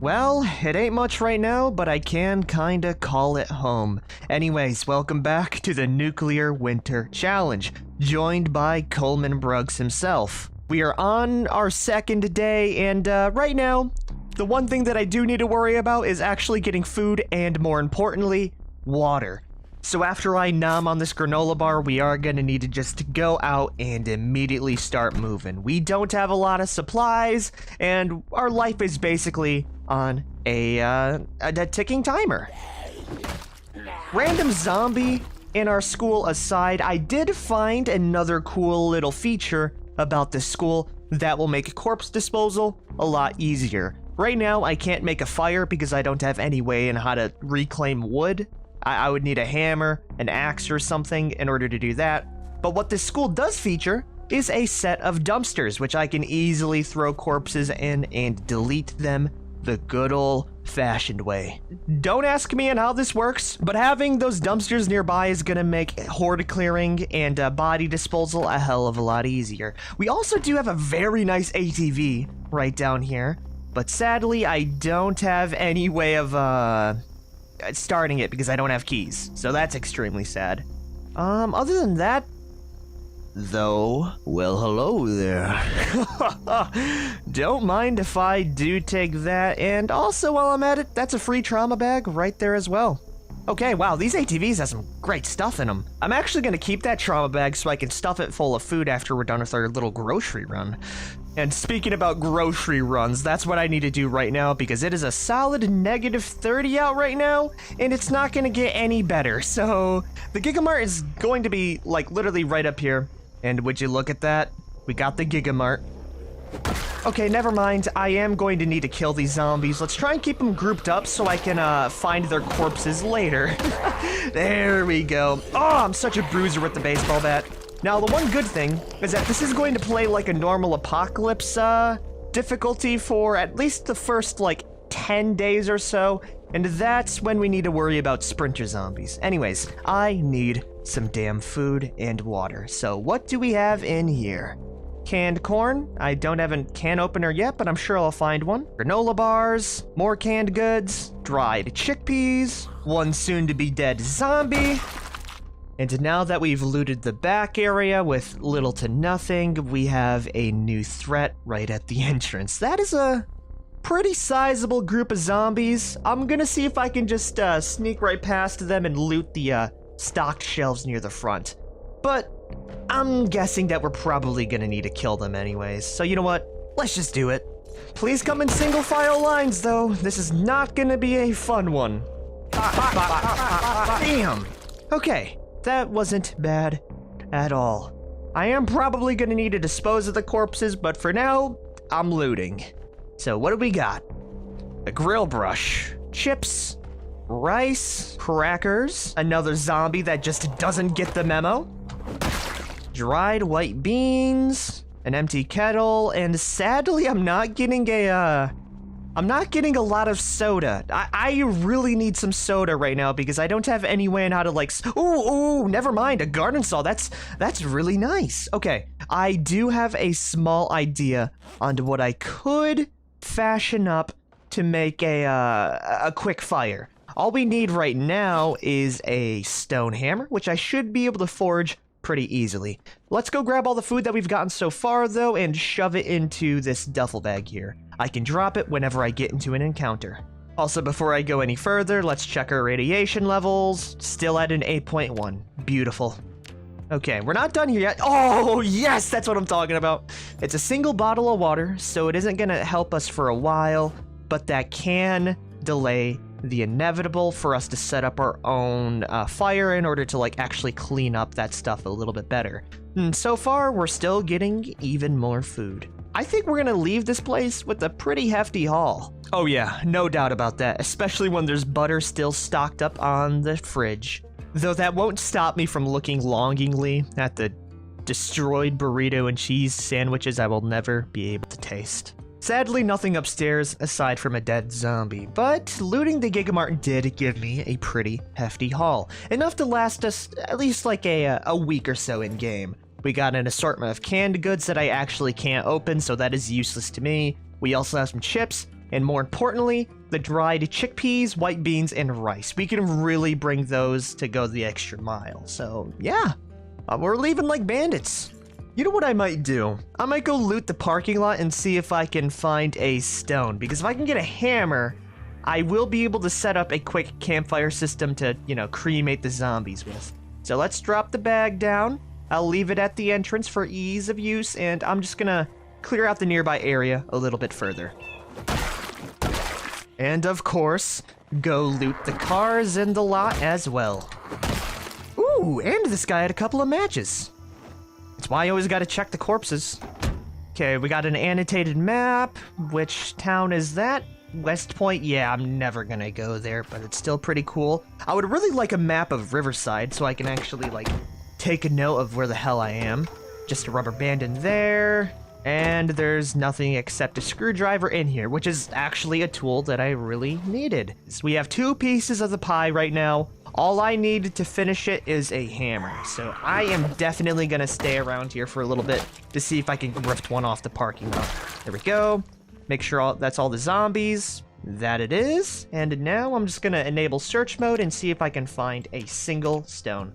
Well, it ain't much right now, but I can kinda call it home. Anyways, welcome back to the Nuclear Winter Challenge, joined by Coleman Bruggs himself. We are on our second day, and right now, the one thing that I do need to worry about is actually getting food and, more importantly, water. So after I nom on this granola bar, we are gonna need to just go out and immediately start moving. We don't have a lot of supplies, and our life is basically on a ticking timer. Random zombie in our school aside, I did find another cool little feature about this school that will make corpse disposal a lot easier. Right now, I can't make a fire because I don't have any way in how to reclaim wood. I would need a hammer, an axe, or something in order to do that. But what this school does feature is a set of dumpsters, which I can easily throw corpses in and delete them the good old-fashioned way. Don't ask me on how this works, but having those dumpsters nearby is gonna make horde clearing and body disposal a hell of a lot easier. We also do have a very nice ATV right down here, but sadly I don't have any way of starting it because I don't have keys, so that's extremely sad. Other than that, though, well, hello there. Don't mind if I do take that, and also while I'm at it, that's a free trauma bag right there as well. Okay, wow, these ATVs have some great stuff in them. I'm actually gonna keep that trauma bag so I can stuff it full of food after we're done with our little grocery run. And speaking about grocery runs, that's what I need to do right now because it is a solid -30 out right now, and it's not gonna get any better. So the Gigamart is going to be like literally right up here. And would you look at that? We got the Gigamart. Okay, never mind. I am going to need to kill these zombies. Let's try and keep them grouped up so I can find their corpses later. There we go. Oh, I'm such a bruiser with the baseball bat. Now, the one good thing is that this is going to play like a normal apocalypse difficulty for at least the first, like, 10 days or so, and that's when we need to worry about sprinter zombies. Anyways, I need some damn food and water. So what do we have in here? Canned corn. I don't have a can opener yet, but I'm sure I'll find one. Granola bars, more canned goods, dried chickpeas, one soon-to-be-dead zombie. And now that we've looted the back area with little to nothing, we have a new threat right at the entrance. That is a pretty sizable group of zombies. I'm gonna see if I can just sneak right past them and loot the stocked shelves near the front. But I'm guessing that we're probably gonna need to kill them anyways. So you know what? Let's just do it. Please come in single file lines though. This is not gonna be a fun one. Damn. Okay. That wasn't bad at all. I am probably gonna need to dispose of the corpses, but for now, I'm looting. So what do we got? A grill brush, chips, rice, crackers, another zombie that just doesn't get the memo, dried white beans, an empty kettle, and sadly I'm not getting a lot of soda. I really need some soda right now because I don't have any way on how to like, ooh, never mind, a garden saw, that's really nice. Okay, I do have a small idea on what I could fashion up to make a quick fire. All we need right now is a stone hammer, which I should be able to forge pretty easily. Let's go grab all the food that we've gotten so far though and shove it into this duffel bag here. I can drop it whenever I get into an encounter. Also, before I go any further, let's check our radiation levels. Still at an 8.1. Beautiful. Okay, we're not done here yet. Oh, yes, that's what I'm talking about. It's a single bottle of water, so it isn't gonna help us for a while, but that can delay the inevitable for us to set up our own fire in order to like actually clean up that stuff a little bit better. And so far, we're still getting even more food. I think we're gonna leave this place with a pretty hefty haul. Oh yeah, no doubt about that, especially when there's butter still stocked up on the fridge. Though that won't stop me from looking longingly at the destroyed burrito and cheese sandwiches I will never be able to taste. Sadly, nothing upstairs aside from a dead zombie, but looting the Gigamart did give me a pretty hefty haul. Enough to last us at least like a week or so in game. We got an assortment of canned goods that I actually can't open, so that is useless to me. We also have some chips and more importantly, the dried chickpeas, white beans, and rice. We can really bring those to go the extra mile. So yeah, we're leaving like bandits. You know what I might do? I might go loot the parking lot and see if I can find a stone, because if I can get a hammer, I will be able to set up a quick campfire system to, you know, cremate the zombies with. So let's drop the bag down. I'll leave it at the entrance for ease of use, and I'm just gonna clear out the nearby area a little bit further. And of course, go loot the cars in the lot as well. Ooh, and this guy had a couple of matches. That's why I always gotta check the corpses. Okay, we got an annotated map. Which town is that? West Point? Yeah, I'm never gonna go there, but it's still pretty cool. I would really like a map of Riverside so I can actually, like, take a note of where the hell I am. Just a rubber band in there. And there's nothing except a screwdriver in here, which is actually a tool that I really needed. So we have 2 pieces of the pie right now. All I need to finish it is a hammer. So I am definitely gonna stay around here for a little bit to see if I can rift one off the parking lot. There we go. Make sure that's all the zombies. That it is. And now I'm just gonna enable search mode and see if I can find a single stone.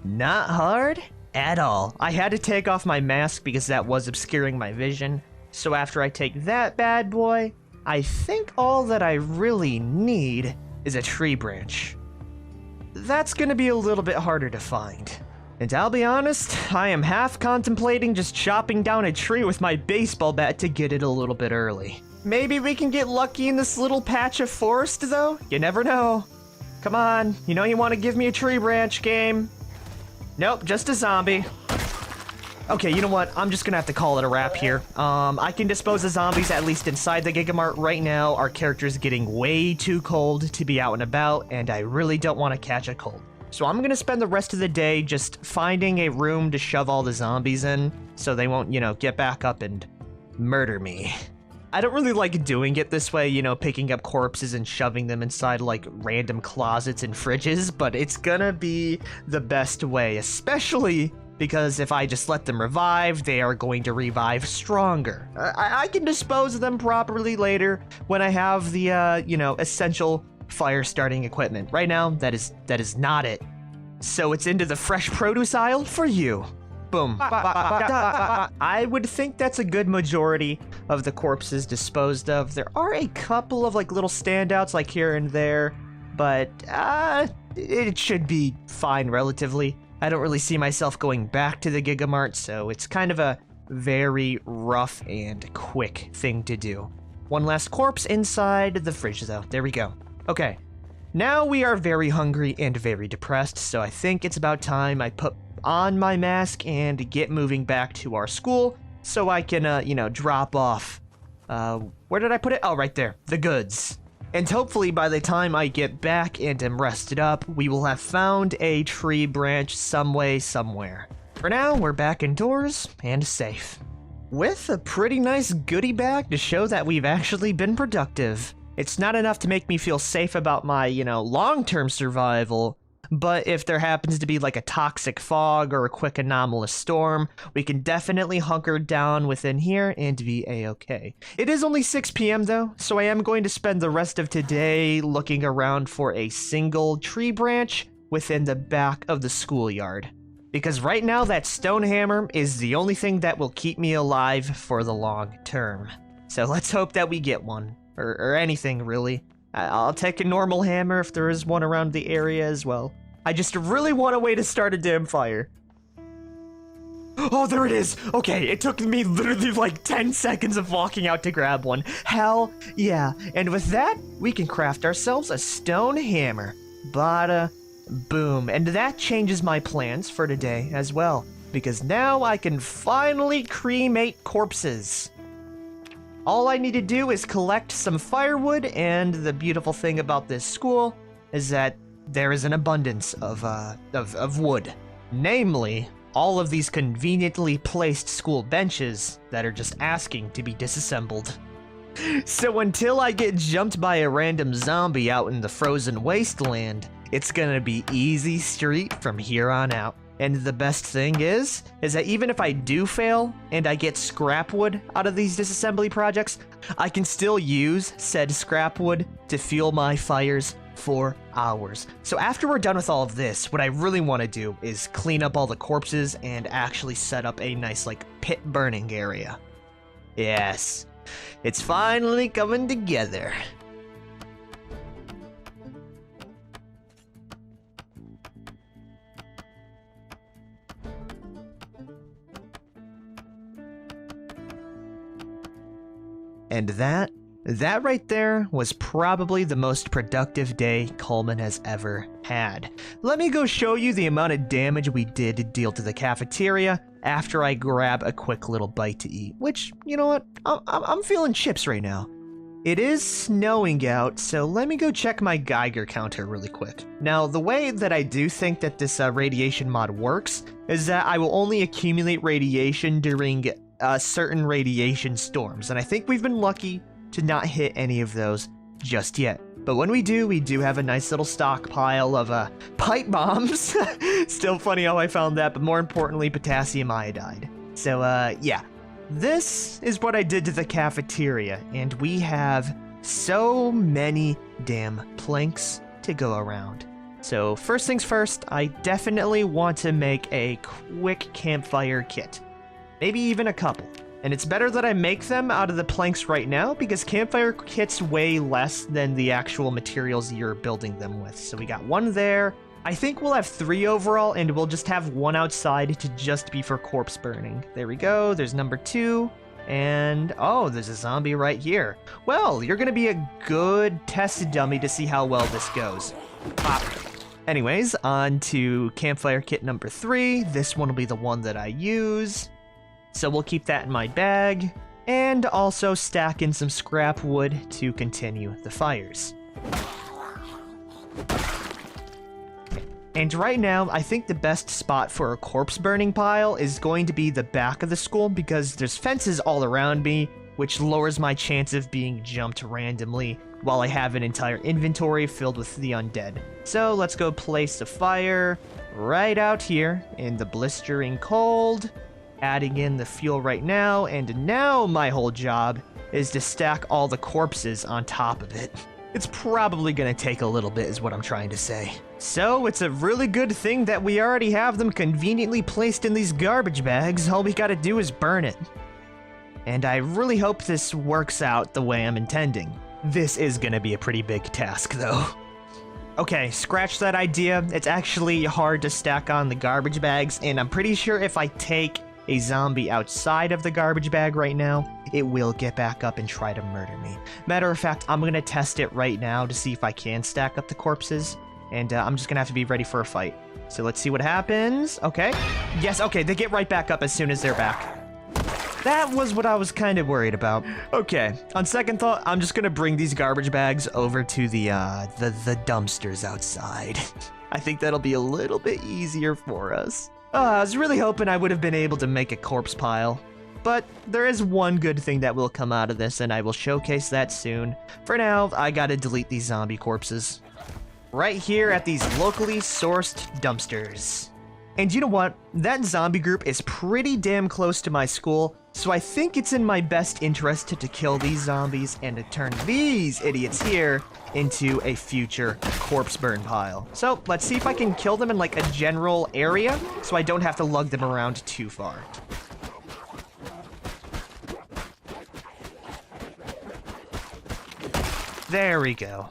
Not hard at all. I had to take off my mask because that was obscuring my vision. So after I take that bad boy, I think all that I really need is a tree branch. That's gonna be a little bit harder to find. And I'll be honest, I am half contemplating just chopping down a tree with my baseball bat to get it a little bit early. Maybe we can get lucky in this little patch of forest, though? You never know. Come on, you know you want to give me a tree branch, game. Nope, just a zombie. Okay, you know what? I'm just gonna have to call it a wrap here. I can dispose of zombies at least inside the Gigamart right now. Our character's getting way too cold to be out and about, and I really don't want to catch a cold. So I'm gonna spend the rest of the day just finding a room to shove all the zombies in so they won't, you know, get back up and murder me. I don't really like doing it this way, you know, picking up corpses and shoving them inside like random closets and fridges, but it's gonna be the best way, especially because if I just let them revive, they are going to revive stronger. I can dispose of them properly later when I have the, you know, essential fire starting equipment. Right now, that is not it. So it's into the fresh produce aisle for you. Boom. I would think that's a good majority of the corpses disposed of. There are a couple of like little standouts like here and there, but it should be fine relatively. I don't really see myself going back to the Gigamart, so it's kind of a very rough and quick thing to do. One last corpse inside the fridge though. There we go. Okay, now we are very hungry and very depressed, so I think it's about time I put on my mask and get moving back to our school so I can, you know, drop off. Where did I put it? Oh, right there. The goods. And hopefully by the time I get back and am rested up, we will have found a tree branch some way, somewhere. For now, we're back indoors and safe. With a pretty nice goodie bag to show that we've actually been productive. It's not enough to make me feel safe about my, you know, long-term survival, but if there happens to be like a toxic fog or a quick anomalous storm, we can definitely hunker down within here and be a-okay. It is only 6 p.m. though, so I am going to spend the rest of today looking around for a single tree branch within the back of the schoolyard. Because right now that stone hammer is the only thing that will keep me alive for the long term. So let's hope that we get one. Or anything, really. I'll take a normal hammer if there is one around the area as well. I just really want a way to start a damn fire. Oh, there it is! Okay, it took me literally like 10 seconds of walking out to grab one. Hell yeah. And with that, we can craft ourselves a stone hammer. Bada boom. And that changes my plans for today as well. Because now I can finally cremate corpses. All I need to do is collect some firewood, and the beautiful thing about this school is that there is an abundance of wood. Namely, all of these conveniently placed school benches that are just asking to be disassembled. So until I get jumped by a random zombie out in the frozen wasteland, it's gonna be easy street from here on out. And the best thing is that even if I do fail and I get scrap wood out of these disassembly projects, I can still use said scrap wood to fuel my fires for hours. So after we're done with all of this, what I really want to do is clean up all the corpses and actually set up a nice like pit burning area. Yes, it's finally coming together. And that right there was probably the most productive day Coleman has ever had. Let me go show you the amount of damage we did deal to the cafeteria after I grab a quick little bite to eat, which, you know what, I'm feeling chips right now. It is snowing out, so let me go check my Geiger counter really quick. Now, the way that I do think that this radiation mod works is that I will only accumulate radiation during certain radiation storms, and I think we've been lucky to not hit any of those just yet. But when we do have a nice little stockpile of pipe bombs. Still funny how I found that, but more importantly, potassium iodide. So yeah, this is what I did to the cafeteria, and we have so many damn planks to go around. So first things first, I definitely want to make a quick campfire kit. Maybe even a couple. And it's better that I make them out of the planks right now because campfire kits weigh less than the actual materials you're building them with. So we got one there. I think we'll have 3 overall, and we'll just have 1 outside to just be for corpse burning. There we go. There's number 2. And, oh, there's a zombie right here. Well, you're going to be a good test dummy to see how well this goes. Pop. Anyways, on to campfire kit number 3. This one will be the one that I use. So we'll keep that in my bag, and also stack in some scrap wood to continue the fires. And right now, I think the best spot for a corpse burning pile is going to be the back of the school because there's fences all around me, which lowers my chance of being jumped randomly while I have an entire inventory filled with the undead. So let's go place a fire right out here in the blistering cold. Adding in the fuel right now, and now my whole job is to stack all the corpses on top of it. It's probably gonna take a little bit is what I'm trying to say. So it's a really good thing that we already have them conveniently placed in these garbage bags. All we gotta do is burn it. And I really hope this works out the way I'm intending. This is gonna be a pretty big task though. Okay, scratch that idea. It's actually hard to stack on the garbage bags, and I'm pretty sure if I take a zombie outside of the garbage bag right now, it will get back up and try to murder me. Matter of fact, I'm gonna test it right now to see if I can stack up the corpses, and I'm just gonna have to be ready for a fight. So let's see what happens. Okay. Yes, okay, they get right back up as soon as they're back. That was what I was kind of worried about. Okay, on second thought, I'm just gonna bring these garbage bags over to the dumpsters outside. I think that'll be a little bit easier for us. I was really hoping I would have been able to make a corpse pile. But there is one good thing that will come out of this, and I will showcase that soon. For now, I gotta delete these zombie corpses. Right here at these locally sourced dumpsters. And you know what? That zombie group is pretty damn close to my school, so I think it's in my best interest to kill these zombies and to turn these idiots here into a future corpse burn pile. So let's see if I can kill them in like a general area so I don't have to lug them around too far. There we go.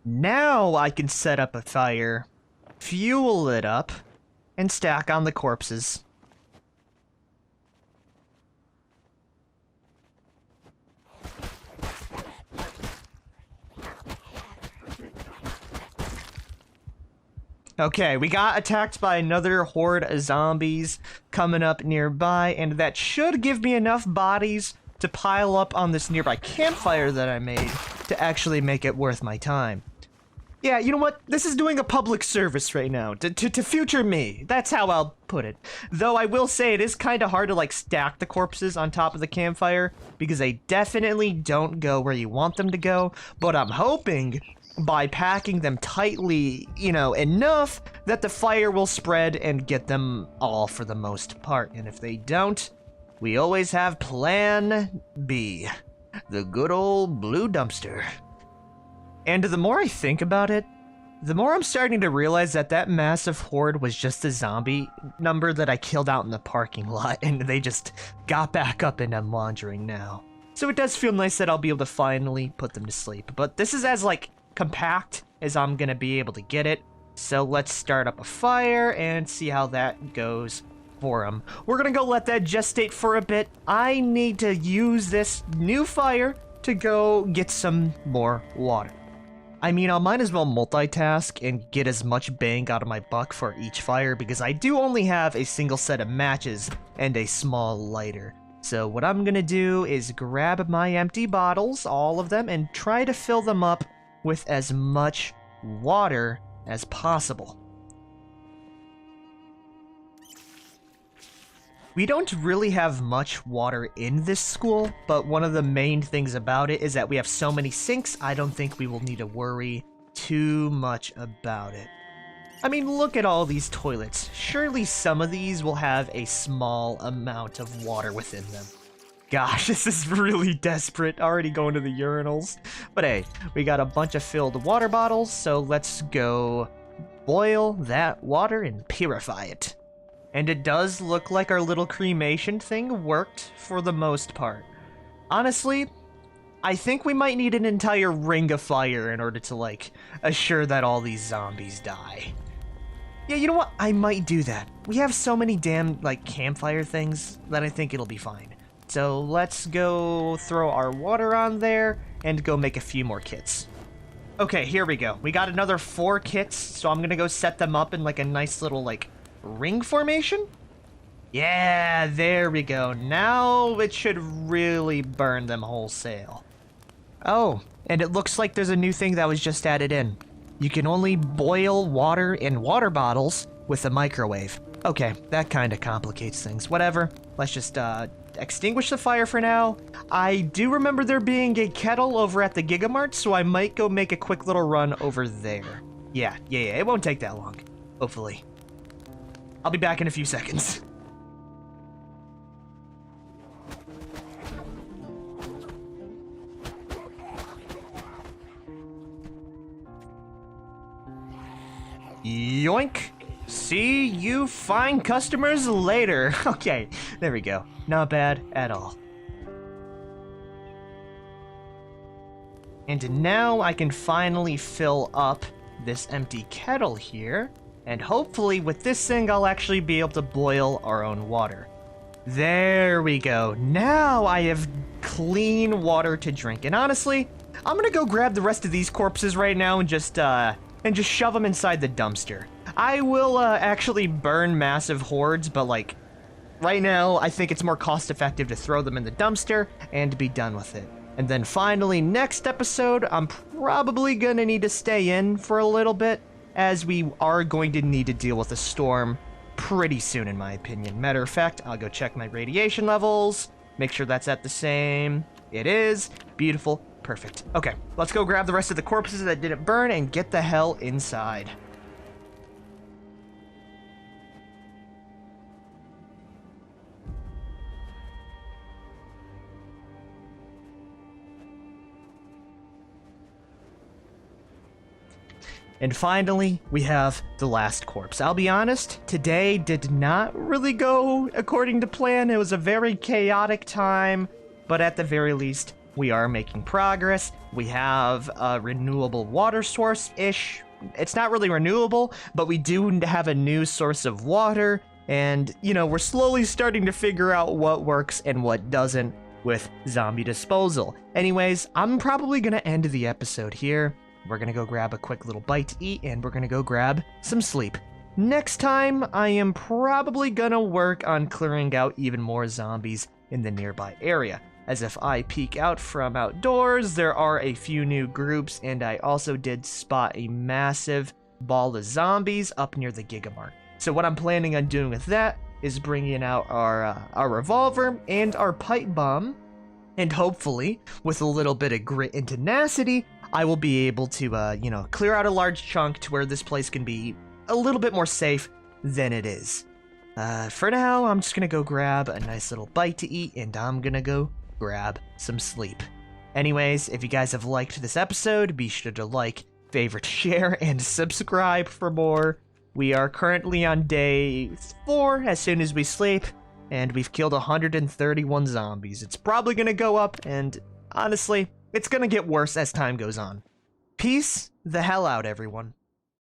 Now I can set up a fire, fuel it up, and stack on the corpses. Okay, we got attacked by another horde of zombies coming up nearby, and that should give me enough bodies to pile up on this nearby campfire that I made to actually make it worth my time. Yeah, you know what? This is doing a public service right now, to future me. That's how I'll put it. Though I will say it is kind of hard to like stack the corpses on top of the campfire because they definitely don't go where you want them to go, but I'm hoping by packing them tightly, enough that the fire will spread and get them all for the most part. And if they don't, we always have Plan B, the good old blue dumpster. And the more I think about it, the more I'm starting to realize that that massive horde was just a zombie number that I killed out in the parking lot, and they just got back up and I'm wandering now. So it does feel nice that I'll be able to finally put them to sleep. But this is as, compact as I'm gonna be able to get it. So let's start up a fire and see how that goes for them. We're gonna go let that gestate for a bit. I need to use this new fire to go get some more water. I mean, I might as well multitask and get as much bang out of my buck for each fire because I do only have a single set of matches and a small lighter. So what I'm gonna do is grab my empty bottles, all of them, and try to fill them up with as much water as possible. We don't really have much water in this school, but one of the main things about it is that we have so many sinks, I don't think we will need to worry too much about it. I mean, look at all these toilets. Surely some of these will have a small amount of water within them. Gosh, this is really desperate, already going to the urinals. But hey, we got a bunch of filled water bottles, so let's go boil that water and purify it. And it does look like our little cremation thing worked for the most part. Honestly, I think we might need an entire ring of fire in order to, assure that all these zombies die. Yeah, you know what? I might do that. We have so many damn, campfire things that I think it'll be fine. So let's go throw our water on there and go make a few more kits. Okay, here we go. We got another 4 kits, so I'm gonna go set them up in, a nice little, ring formation? Yeah, there we go. Now it should really burn them wholesale. Oh, and it looks like there's a new thing that was just added in. You can only boil water in water bottles with a microwave. Okay, that kind of complicates things. Whatever. Let's just extinguish the fire for now. I do remember there being a kettle over at the Gigamart, so I might go make a quick little run over there. Yeah, it won't take that long. Hopefully. I'll be back in a few seconds. Yoink. See you fine customers later. Okay, there we go. Not bad at all. And now I can finally fill up this empty kettle here. And hopefully with this thing, I'll actually be able to boil our own water. There we go. Now I have clean water to drink. And honestly, I'm gonna go grab the rest of these corpses right now and just shove them inside the dumpster. I will actually burn massive hordes, but right now I think it's more cost effective to throw them in the dumpster and be done with it. And then finally, next episode, I'm probably gonna need to stay in for a little bit, as we are going to need to deal with a storm pretty soon, in my opinion. Matter of fact, I'll go check my radiation levels, make sure that's at the same. It is. Beautiful. Perfect. Okay, let's go grab the rest of the corpses that didn't burn and get the hell inside. And finally, we have the last corpse. I'll be honest, today did not really go according to plan. It was a very chaotic time, but at the very least, we are making progress. We have a renewable water source-ish. It's not really renewable, but we do have a new source of water, and, we're slowly starting to figure out what works and what doesn't with zombie disposal. Anyways, I'm probably gonna end the episode here. We're gonna go grab a quick little bite to eat, and we're gonna go grab some sleep. Next time, I am probably gonna work on clearing out even more zombies in the nearby area. As if I peek out from outdoors, there are a few new groups, and I also did spot a massive ball of zombies up near the Gigamart. So what I'm planning on doing with that is bringing out our revolver and our pipe bomb, and hopefully, with a little bit of grit and tenacity, I will be able to, clear out a large chunk to where this place can be a little bit more safe than it is. For now, I'm just gonna go grab a nice little bite to eat, and I'm gonna go grab some sleep. Anyways, if you guys have liked this episode, be sure to like, favorite, share, and subscribe for more. We are currently on day 4 as soon as we sleep, and we've killed 131 zombies. It's probably gonna go up, and honestly, it's gonna get worse as time goes on. Peace the hell out, everyone.